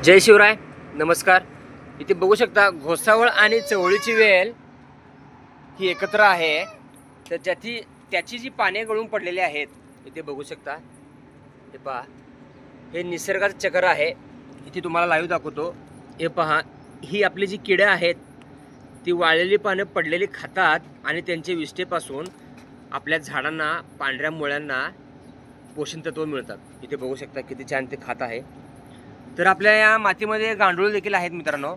जय शिवराय, नमस्कार। इथे बघू शकता घोसावळ आणि चवळीची वेल ही एकत्र आहे। तर त्याची जी पाने गळून पडलेली आहेत इथे बघू शकता। हे पहा, हे निसर्गाचं चक्र आहे। इथे तुम्हाला लाईव्ह दाखवतो। हे पहा, ही आपली जी किडे आहेत ती वाळलेली पाने पडलेली खातात आणि त्यांच्या विष्ठेपासून आपल्या झाडांना, पांढऱ्या मुळ्यांना पोषण तत्व मिळतात। इथे बघू शकता किती छान ते खात आहे। तर आपल्या या मातीमध्ये गांडूळ देखील आहेत मित्रांनो,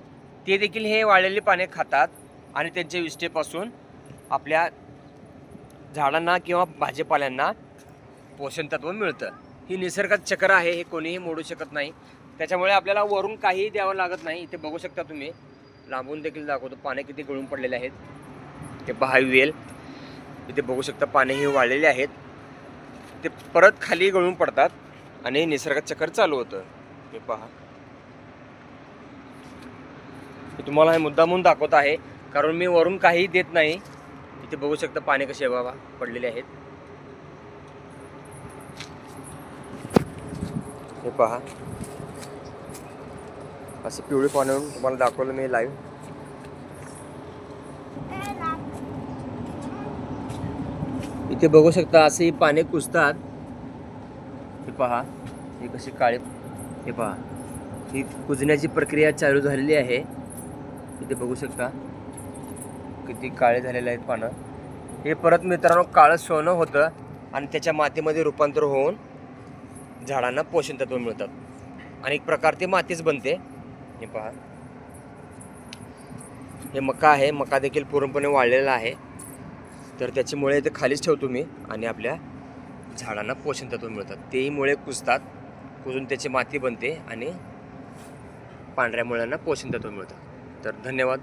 ते देखील हे वाळलेली पाने खातात आणि त्यांच्या विष्ठेपासून आपल्या झाडांना किंवा भाजीपाल्यांना पोषण तत्व मिळतं। ही निसर्गाचं चक्र आहे, हे कोणीही मोडू शकत नाही। त्याच्यामुळे आपल्याला वरून काहीही द्यावं लागत नाही। इथे बघू शकता तुम्ही, लांबून देखील दाखवतो, पाने किती गळून पडलेले आहेत। ते पहा वेल, इथे बघू शकता पाने हे वाळलेले आहेत, ते परत खाली गळून पडतात आणि निसर्गाचं चक्र चालू होतं। हे पहा, मी तुम्हाला हे मुद्दामून दाखवत आहे कारण मी वरून काही देत नाही। इथे बघू शकता पाने कसे बाबा पडलेले आहेत। हे पहा, असे पिवळे पाने तुम्हाला दाखवलं मी लाईव्ह। इथे बघू शकता असे पाने कुजतात। हे पहा, हे कसे काळे, हे पहा, ही कुजण्याची प्रक्रिया चालू झालेली आहे। इथे बघू शकता किती काळे झालेले आहेत पानं। हे परत मित्रांनो काळं सोनं होतं आणि त्याच्या मातीमध्ये रूपांतर होऊन झाडांना पोषण तत्व मिळतात आणि एक प्रकार ते मातीच बनते। हे पहा, हे मका आहे, मका देखील पूर्णपणे वाळलेला आहे। तर त्याची मुळे इथे खालीच ठेवतो मी आणि आपल्या झाडांना पोषण तत्व मिळतात। तेही मुळे कुजतात, कुजून त्याची माती बनते आणि पांढऱ्या मुळ्यांना पोषण तत्व मिळतं। तर धन्यवाद।